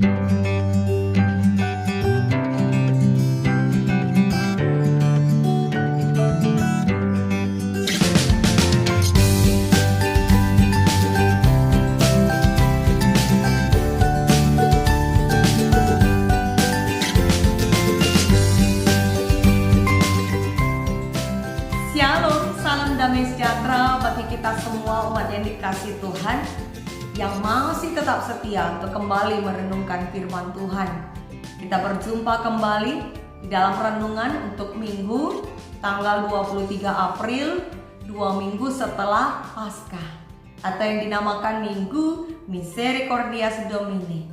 Shalom, salam damai sejahtera bagi kita semua umat yang dikasihi Tuhan yang masih tetap setia untuk kembali merenungkan firman Tuhan. Kita berjumpa kembali di dalam renungan untuk Minggu tanggal 23 April, 2 minggu setelah Paskah, atau yang dinamakan Minggu Misericordias Domini.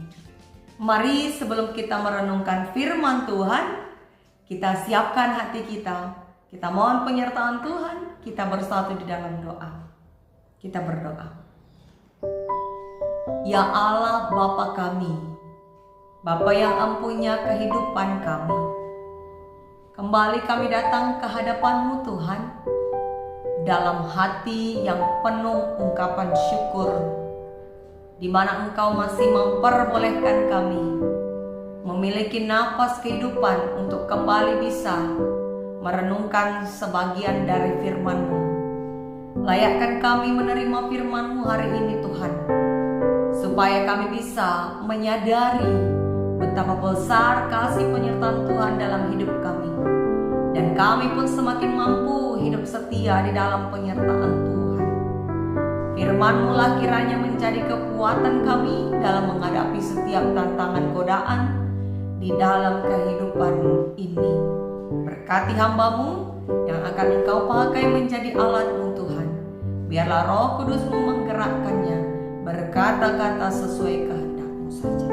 Mari sebelum kita merenungkan firman Tuhan, kita siapkan hati kita. Kita mohon penyertaan Tuhan, kita bersatu di dalam doa. Kita berdoa. Ya Allah Bapa kami, Bapa yang empunya kehidupan kami, kembali kami datang ke hadapan-Mu Tuhan, dalam hati yang penuh ungkapan syukur, di mana Engkau masih memperbolehkan kami memiliki napas kehidupan untuk kembali bisa merenungkan sebagian dari firman-Mu. Layakkan kami menerima firman-Mu hari ini Tuhan, supaya kami bisa menyadari betapa besar kasih penyertaan Tuhan dalam hidup kami, dan kami pun semakin mampu hidup setia di dalam penyertaan Tuhan. Firman-Mu lah kiranya menjadi kekuatan kami dalam menghadapi setiap tantangan godaan di dalam kehidupan ini. Berkati hamba-Mu yang akan Engkau pakai menjadi alat-Mu Tuhan. Biarlah Roh Kudus-Mu menggerakkannya berkata-kata sesuai kehendak-Mu saja.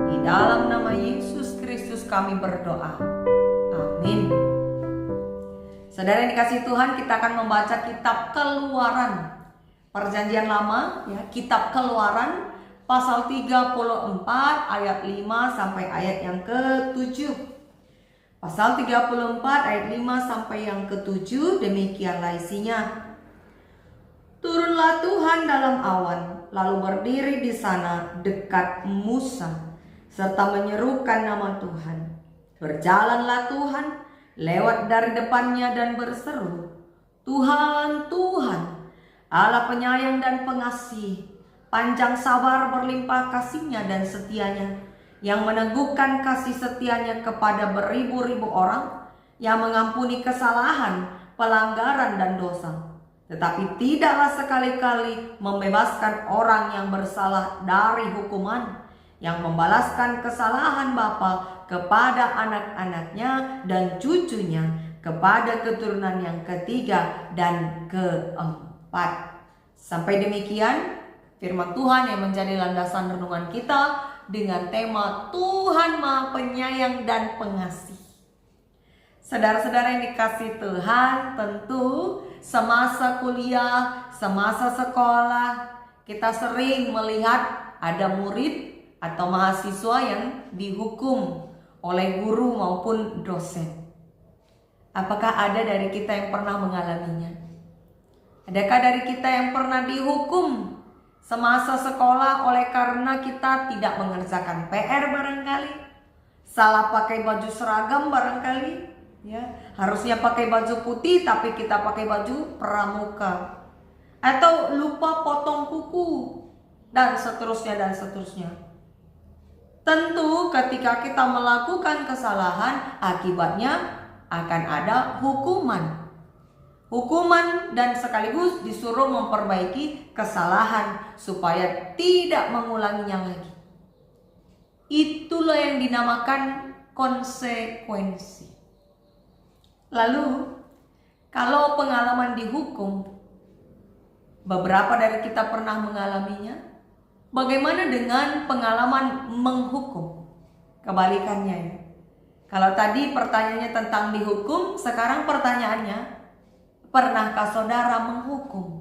Di dalam nama Yesus Kristus kami berdoa. Amin. Saudara yang dikasihi Tuhan, kita akan membaca kitab Keluaran, Perjanjian Lama, ya, kitab Keluaran pasal 34 ayat 5 sampai ayat yang ke-7. Pasal 34 ayat 5 sampai yang ke-7, demikianlah isinya. Turunlah Tuhan dalam awan, lalu berdiri di sana dekat Musa, serta menyerukan nama Tuhan. Berjalanlah Tuhan lewat dari depannya dan berseru, Tuhan, Tuhan, Allah penyayang dan pengasih, panjang sabar, berlimpah kasihnya dan setianya, yang meneguhkan kasih setianya kepada beribu-ribu orang, yang mengampuni kesalahan, pelanggaran dan dosa, tetapi tidaklah sekali-kali membebaskan orang yang bersalah dari hukuman, yang membalaskan kesalahan bapa kepada anak-anaknya dan cucunya, kepada keturunan yang ketiga dan keempat. Sampai demikian firman Tuhan yang menjadi landasan renungan kita dengan tema Tuhan Maha Penyayang dan Pengasih. Saudara-saudara yang dikasihi Tuhan, tentu semasa kuliah, semasa sekolah, kita sering melihat ada murid atau mahasiswa yang dihukum oleh guru maupun dosen. Apakah ada dari kita yang pernah mengalaminya? Adakah dari kita yang pernah dihukum semasa sekolah oleh karena kita tidak mengerjakan PR barangkali, salah pakai baju seragam barangkali, ya, harusnya pakai baju putih tapi kita pakai baju pramuka, atau lupa potong kuku dan seterusnya dan seterusnya. Tentu ketika kita melakukan kesalahan, akibatnya akan ada hukuman. Hukuman dan sekaligus disuruh memperbaiki kesalahan supaya tidak mengulanginya lagi. Itulah yang dinamakan konsekuensi. Lalu, kalau pengalaman dihukum, beberapa dari kita pernah mengalaminya. Bagaimana dengan pengalaman menghukum? Kebalikannya ya. Kalau tadi pertanyaannya tentang dihukum, sekarang pertanyaannya, pernahkah saudara menghukum?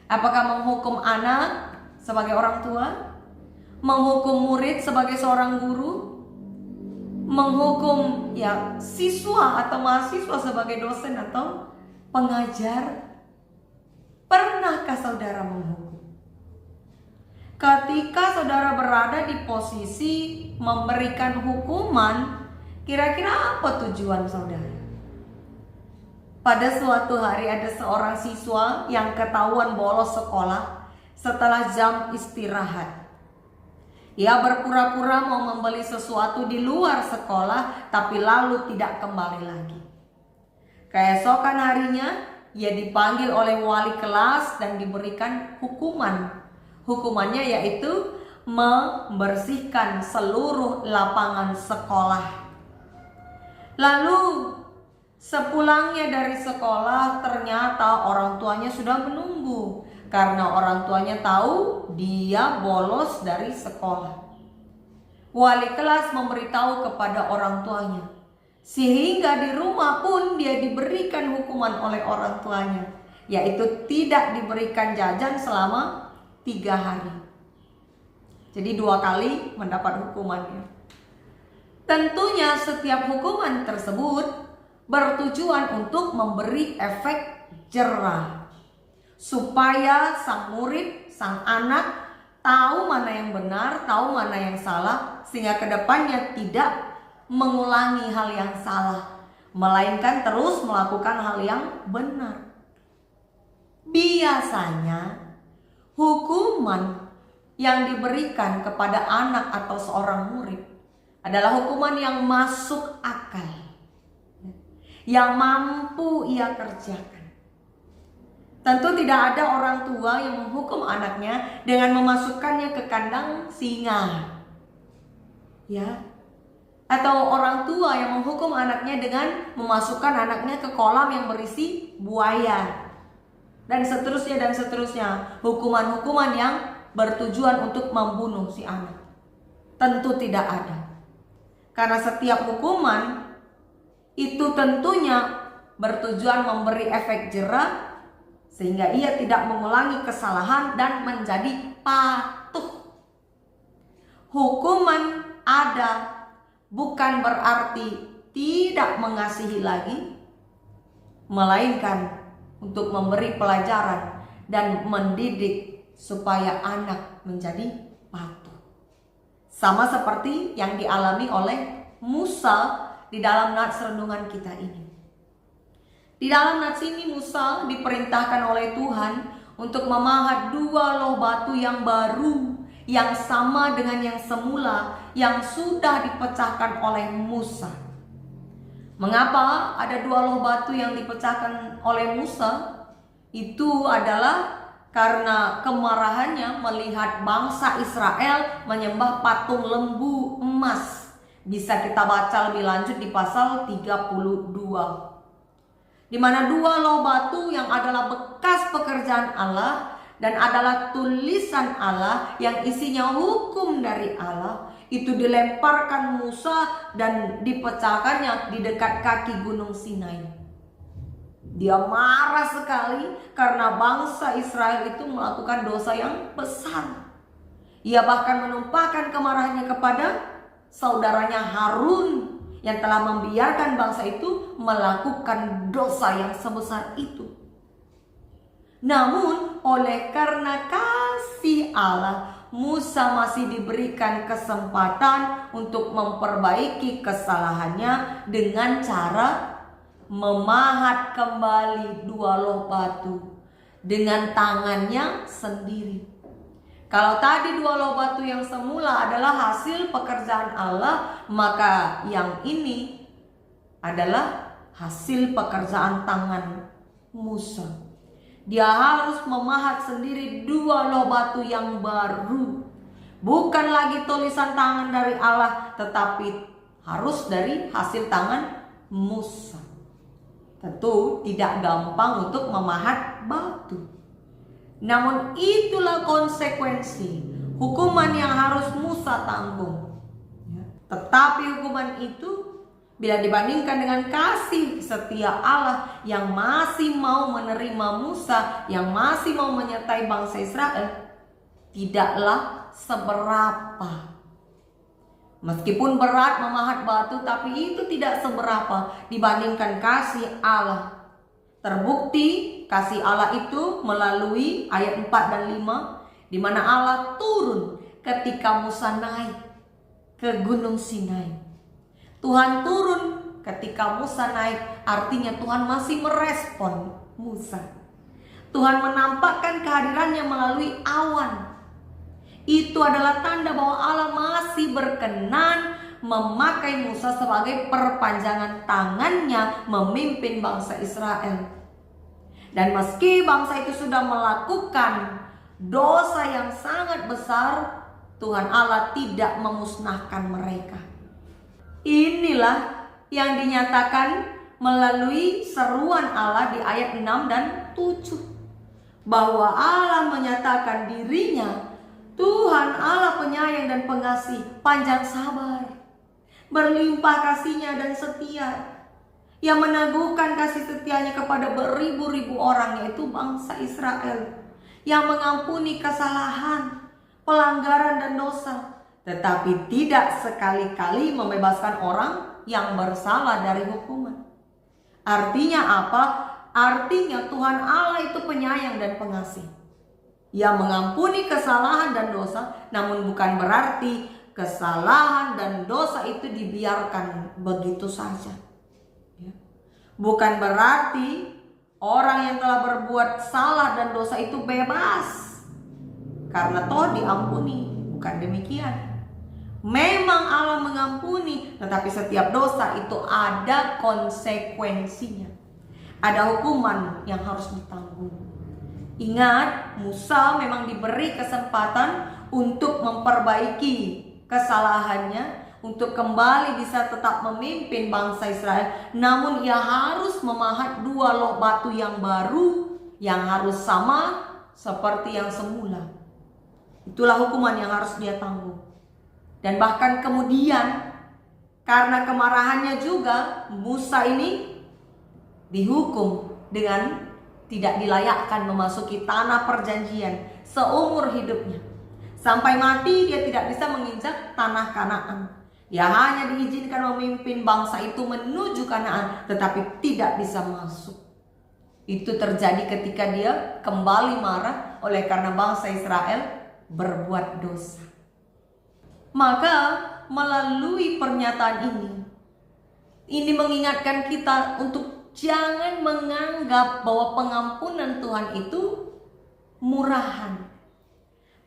Apakah menghukum anak sebagai orang tua? Menghukum murid sebagai seorang guru? Menghukum ya siswa atau mahasiswa sebagai dosen atau pengajar? Pernahkah saudara menghukum? Ketika saudara berada di posisi memberikan hukuman, kira-kira apa tujuan saudara? Pada suatu hari ada seorang siswa yang ketahuan bolos sekolah setelah jam istirahat. Ia berpura-pura mau membeli sesuatu di luar sekolah, tapi lalu tidak kembali lagi. Keesokan harinya, ia dipanggil oleh wali kelas dan diberikan hukuman. Hukumannya yaitu membersihkan seluruh lapangan sekolah. Lalu sepulangnya dari sekolah, ternyata orang tuanya sudah menunggu. Karena orang tuanya tahu dia bolos dari sekolah. Wali kelas memberitahu kepada orang tuanya, sehingga di rumah pun dia diberikan hukuman oleh orang tuanya, yaitu tidak diberikan jajan selama 3 hari. Jadi 2 kali mendapat hukumannya. Tentunya setiap hukuman tersebut bertujuan untuk memberi efek jerah, supaya sang murid, sang anak tahu mana yang benar, tahu mana yang salah, sehingga kedepannya tidak mengulangi hal yang salah, melainkan terus melakukan hal yang benar. Biasanya hukuman yang diberikan kepada anak atau seorang murid adalah hukuman yang masuk akal, yang mampu ia kerjakan. Tentu tidak ada orang tua yang menghukum anaknya dengan memasukkannya ke kandang singa, ya, atau orang tua yang menghukum anaknya dengan memasukkan anaknya ke kolam yang berisi buaya, dan seterusnya dan seterusnya. Hukuman-hukuman yang bertujuan untuk membunuh si anak tentu tidak ada, karena setiap hukuman itu tentunya bertujuan memberi efek jerah, sehingga ia tidak mengulangi kesalahan dan menjadi patuh. Hukuman ada bukan berarti tidak mengasihi lagi, melainkan untuk memberi pelajaran dan mendidik supaya anak menjadi patuh. Sama seperti yang dialami oleh Musa di dalam nats renungan kita ini. Di dalam nats ini Musa diperintahkan oleh Tuhan untuk memahat 2 loh batu yang baru, yang sama dengan yang semula, yang sudah dipecahkan oleh Musa. Mengapa ada 2 loh batu yang dipecahkan oleh Musa? Itu adalah karena kemarahannya melihat bangsa Israel menyembah patung lembu emas. Bisa kita baca lebih lanjut di pasal 32. Di mana 2 loh batu yang adalah bekas pekerjaan Allah dan adalah tulisan Allah yang isinya hukum dari Allah, itu dilemparkan Musa dan dipecahkannya di dekat kaki gunung Sinai. Dia marah sekali karena bangsa Israel itu melakukan dosa yang besar. Ia bahkan menumpahkan kemarahannya kepada saudaranya Harun yang telah membiarkan bangsa itu melakukan dosa yang sebesar itu. Namun oleh karena kasih Allah, Musa masih diberikan kesempatan untuk memperbaiki kesalahannya dengan cara memahat kembali 2 loh batu dengan tangannya sendiri. Kalau tadi 2 loh batu yang semula adalah hasil pekerjaan Allah, maka yang ini adalah hasil pekerjaan tangan Musa. Dia harus memahat sendiri 2 loh batu yang baru. Bukan lagi tulisan tangan dari Allah, tetapi harus dari hasil tangan Musa. Tentu tidak gampang untuk memahat batu. Namun itulah konsekuensi hukuman yang harus Musa tanggung. Tetapi hukuman itu bila dibandingkan dengan kasih setia Allah yang masih mau menerima Musa, yang masih mau menyertai bangsa Israel, tidaklah seberapa. Meskipun berat memahat batu, tapi itu tidak seberapa dibandingkan kasih Allah. Terbukti kasih Allah itu melalui ayat 4 dan 5 di mana Allah turun ketika Musa naik ke Gunung Sinai. Tuhan turun ketika Musa naik, artinya Tuhan masih merespon Musa. Tuhan menampakkan kehadirannya melalui awan. Itu adalah tanda bahwa Allah masih berkenan memakai Musa sebagai perpanjangan tangannya memimpin bangsa Israel. Dan meski bangsa itu sudah melakukan dosa yang sangat besar, Tuhan Allah tidak memusnahkan mereka. Inilah yang dinyatakan melalui seruan Allah di ayat 6 dan 7. Bahwa Allah menyatakan dirinya Tuhan Allah penyayang dan pengasih, panjang sabar, berlimpah kasihnya dan setia, yang meneguhkan kasih setianya kepada beribu-ribu orang, yaitu bangsa Israel, yang mengampuni kesalahan, pelanggaran dan dosa, tetapi tidak sekali-kali membebaskan orang yang bersalah dari hukuman. Artinya apa? Artinya Tuhan Allah itu penyayang dan pengasih, yang mengampuni kesalahan dan dosa, namun bukan berarti kesalahan dan dosa itu dibiarkan begitu saja. Bukan berarti orang yang telah berbuat salah dan dosa itu bebas karena toh diampuni. Bukan demikian. Memang Allah mengampuni, tetapi setiap dosa itu ada konsekuensinya. Ada hukuman yang harus ditanggung. Ingat, Musa memang diberi kesempatan untuk memperbaiki kesalahannya, untuk kembali bisa tetap memimpin bangsa Israel. Namun ia harus memahat 2 loh batu yang baru, yang harus sama seperti yang semula. Itulah hukuman yang harus dia tanggung. Dan bahkan kemudian karena kemarahannya juga, Musa ini dihukum dengan tidak dilayakkan memasuki tanah perjanjian seumur hidupnya. Sampai mati dia tidak bisa menginjak tanah Kanaan. Dia hanya diizinkan memimpin bangsa itu menuju Kanaan, tetapi tidak bisa masuk. Itu terjadi ketika dia kembali marah oleh karena bangsa Israel berbuat dosa. Maka melalui pernyataan ini mengingatkan kita untuk jangan menganggap bahwa pengampunan Tuhan itu murahan.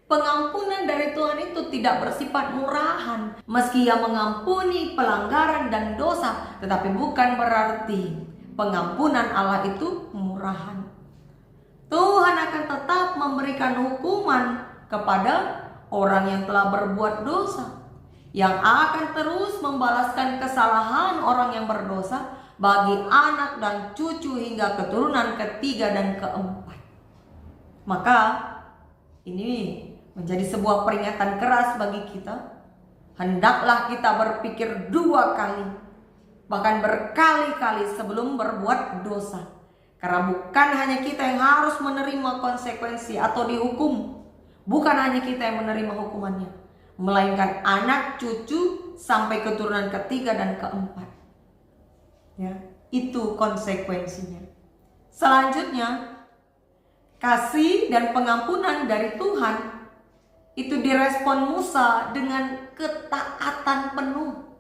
Pengampunan dari Tuhan itu tidak bersifat murahan. Meski Ia mengampuni pelanggaran dan dosa, tetapi bukan berarti pengampunan Allah itu murahan. Tuhan akan tetap memberikan hukuman kepada orang yang telah berbuat dosa, yang akan terus membalaskan kesalahan orang yang berdosa bagi anak dan cucu hingga keturunan ketiga dan keempat. Maka ini menjadi sebuah peringatan keras bagi kita. Hendaklah kita berpikir 2 kali, bahkan berkali-kali sebelum berbuat dosa. Karena bukan hanya kita yang harus menerima konsekuensi atau dihukum. Bukan hanya kita yang menerima hukumannya, melainkan anak, cucu, sampai keturunan ketiga dan keempat. Ya, itu konsekuensinya. Selanjutnya, kasih dan pengampunan dari Tuhan itu direspon Musa dengan ketaatan penuh.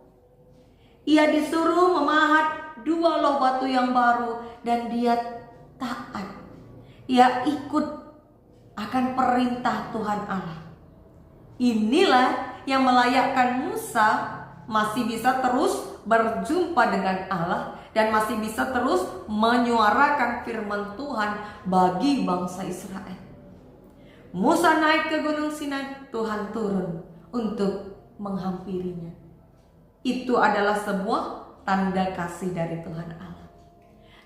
Ia disuruh memahat 2 loh batu yang baru dan dia taat. Ia ikut akan perintah Tuhan Allah. Inilah yang melayakkan Musa masih bisa terus berjumpa dengan Allah dan masih bisa terus menyuarakan firman Tuhan bagi bangsa Israel. Musa naik ke Gunung Sinai, Tuhan turun untuk menghampirinya. Itu adalah sebuah tanda kasih dari Tuhan Allah.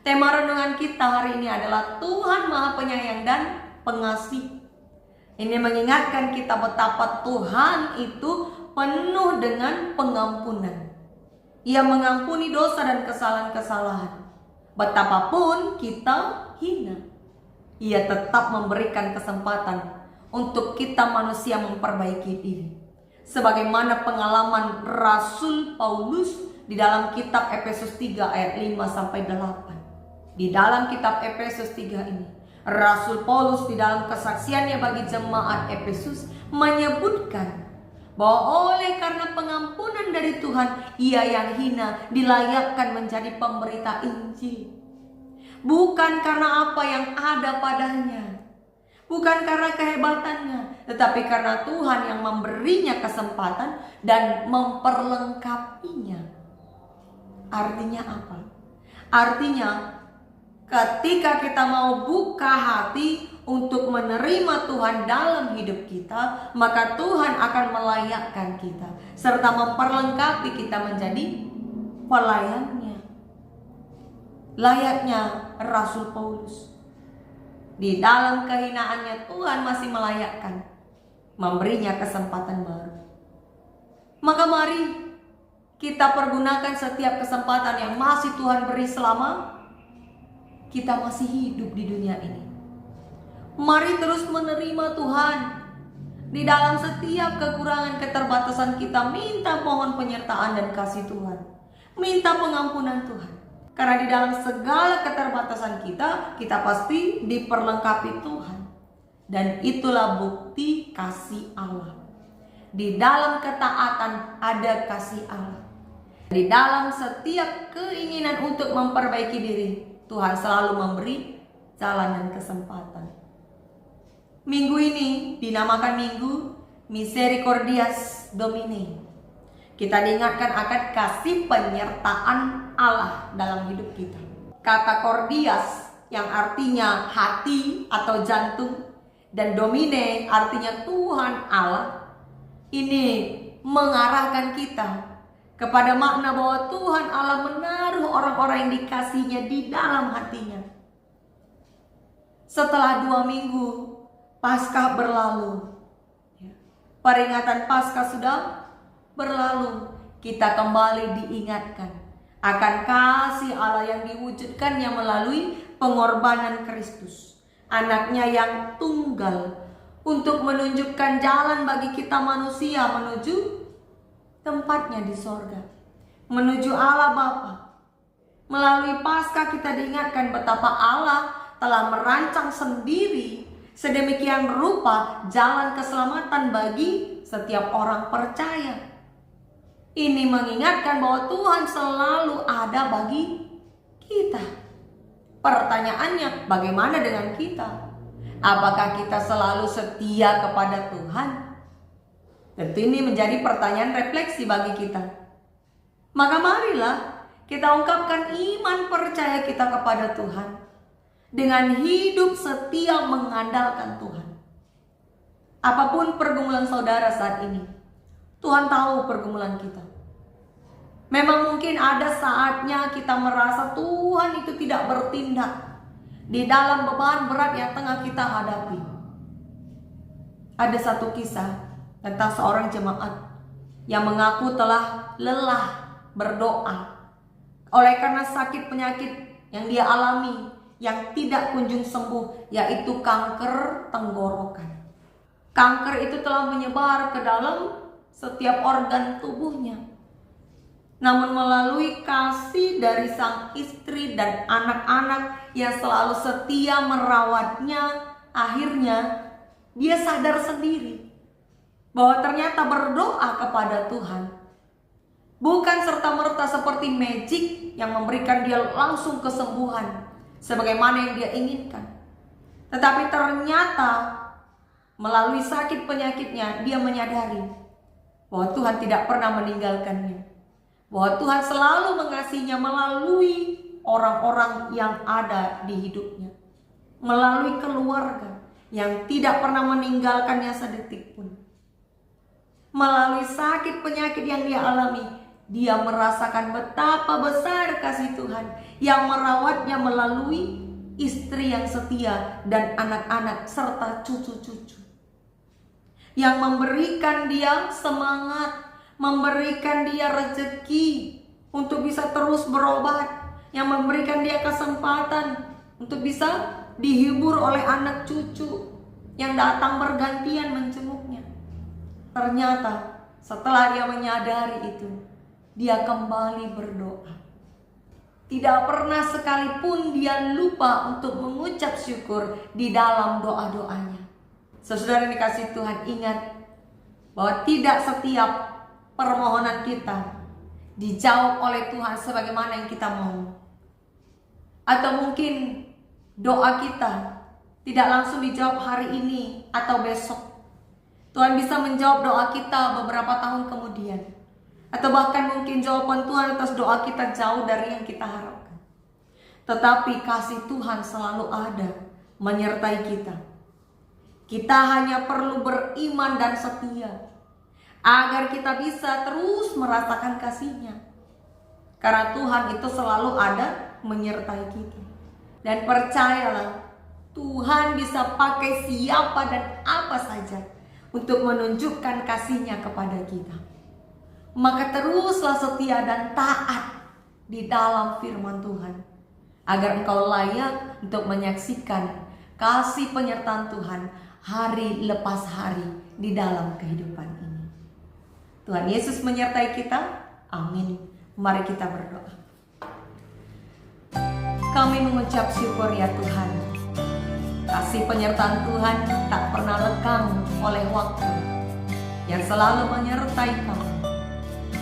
Tema renungan kita hari ini adalah Tuhan Maha Penyayang dan Pengasih. Ini mengingatkan kita betapa Tuhan itu penuh dengan pengampunan. Ia mengampuni dosa dan kesalahan-kesalahan. Betapapun kita hina, Ia tetap memberikan kesempatan untuk kita manusia memperbaiki diri. Sebagaimana pengalaman Rasul Paulus di dalam kitab Efesus 3 ayat 5-8. Di dalam kitab Efesus 3 ini, Rasul Paulus di dalam kesaksiannya bagi jemaat Efesus menyebutkan bahwa oleh karena pengampunan dari Tuhan, ia yang hina dilayakkan menjadi pemberita Injil. Bukan karena apa yang ada padanya, bukan karena kehebatannya, tetapi karena Tuhan yang memberinya kesempatan dan memperlengkapinya. Artinya apa? Artinya ketika kita mau buka hati untuk menerima Tuhan dalam hidup kita, maka Tuhan akan melayakkan kita serta memperlengkapi kita menjadi pelayannya. Layaknya Rasul Paulus, di dalam kehinaannya Tuhan masih melayakkan, memberinya kesempatan baru. Maka mari kita pergunakan setiap kesempatan yang masih Tuhan beri selama kita masih hidup di dunia ini. Mari terus menerima Tuhan. Di dalam setiap kekurangan keterbatasan kita, minta mohon penyertaan dan kasih Tuhan. Minta pengampunan Tuhan. Karena di dalam segala keterbatasan kita, kita pasti diperlengkapi Tuhan. Dan itulah bukti kasih Allah. Di dalam ketaatan ada kasih Allah. Di dalam setiap keinginan untuk memperbaiki diri, Tuhan selalu memberi jalan dan kesempatan. Minggu ini dinamakan Minggu Misericordias Domini. Kita diingatkan akan kasih penyertaan Allah dalam hidup kita. Kata cordias yang artinya hati atau jantung, dan domine artinya Tuhan Allah, ini mengarahkan kita kepada makna bahwa Tuhan Allah menaruh orang-orang yang dikasihinya di dalam hatinya. Setelah 2 minggu Paskah berlalu, peringatan Paskah sudah berlalu, kita kembali diingatkan akan kasih Allah yang diwujudkannya melalui pengorbanan Kristus, anaknya yang tunggal, untuk menunjukkan jalan bagi kita manusia menuju tempatnya di sorga, menuju Allah Bapa. Melalui Paskah kita diingatkan betapa Allah telah merancang sendiri sedemikian rupa jalan keselamatan bagi setiap orang percaya. Ini mengingatkan bahwa Tuhan selalu ada bagi kita. Pertanyaannya, bagaimana dengan kita? Apakah kita selalu setia kepada Tuhan? Tentu ini menjadi pertanyaan refleksi bagi kita. Maka marilah kita ungkapkan iman percaya kita kepada Tuhan dengan hidup setia mengandalkan Tuhan. Apapun pergumulan saudara saat ini, Tuhan tahu pergumulan kita. Memang mungkin ada saatnya kita merasa Tuhan itu tidak bertindak di dalam beban berat yang tengah kita hadapi. Ada satu kisah tentang seorang jemaat yang mengaku telah lelah berdoa oleh karena sakit penyakit yang dia alami yang tidak kunjung sembuh, yaitu kanker tenggorokan. Kanker itu telah menyebar ke dalam setiap organ tubuhnya. Namun melalui kasih dari sang istri dan anak-anak yang selalu setia merawatnya, akhirnya dia sadar sendiri bahwa ternyata berdoa kepada Tuhan bukan serta-merta seperti magic yang memberikan dia langsung kesembuhan sebagaimana yang dia inginkan. Tetapi ternyata melalui sakit penyakitnya dia menyadari bahwa Tuhan tidak pernah meninggalkannya, bahwa Tuhan selalu mengasihinya melalui orang-orang yang ada di hidupnya, melalui keluarga yang tidak pernah meninggalkannya sedetik pun. Melalui sakit penyakit yang dia alami, dia merasakan betapa besar kasih Tuhan yang merawatnya melalui istri yang setia dan anak-anak serta cucu-cucu, yang memberikan dia semangat, memberikan dia rezeki untuk bisa terus berobat, yang memberikan dia kesempatan untuk bisa dihibur oleh anak cucu yang datang bergantian menjenguknya. Ternyata setelah dia menyadari itu, dia kembali berdoa. Tidak pernah sekalipun dia lupa untuk mengucap syukur di dalam doa-doanya. Saudara yang dikasihi Tuhan, ingat bahwa tidak setiap permohonan kita dijawab oleh Tuhan sebagaimana yang kita mau. Atau mungkin doa kita tidak langsung dijawab hari ini atau besok. Tuhan bisa menjawab doa kita beberapa tahun kemudian. Atau bahkan mungkin jawaban Tuhan atas doa kita jauh dari yang kita harapkan. Tetapi kasih Tuhan selalu ada menyertai kita. Kita hanya perlu beriman dan setia agar kita bisa terus merasakan kasih-Nya. Karena Tuhan itu selalu ada menyertai kita. Dan percayalah, Tuhan bisa pakai siapa dan apa saja untuk menunjukkan kasih-Nya kepada kita. Maka teruslah setia dan taat di dalam firman Tuhan, agar engkau layak untuk menyaksikan kasih penyertaan Tuhan hari lepas hari di dalam kehidupan ini. Tuhan Yesus menyertai kita. Amin. Mari kita berdoa. Kami mengucap syukur ya Tuhan. Kasih penyertaan Tuhan tak pernah lekang oleh waktu, yang selalu menyertai kami.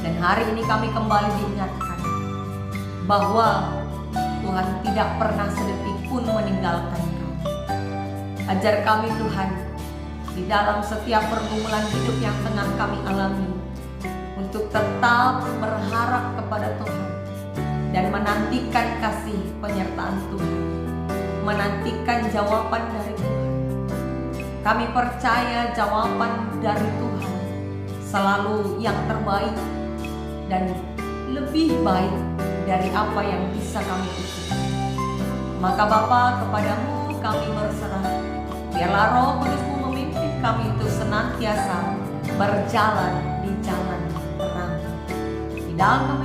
Dan hari ini kami kembali diingatkan bahwa Tuhan tidak pernah sedetik pun meninggalkan kami. Ajar kami Tuhan, di dalam setiap pergumulan hidup yang tengah kami alami, untuk tetap berharap kepada Tuhan dan menantikan kasih penyertaan Tuhan, menantikan jawaban dari Tuhan. Kami percaya jawaban dari Tuhan selalu yang terbaik dan lebih baik dari apa yang bisa kami pikirkan. Maka Bapa, kepadamu kami berserah. Biarlah Roh Kudus-Mu memimpin kami untuk senantiasa berjalan di jalan terang. Di dalam nama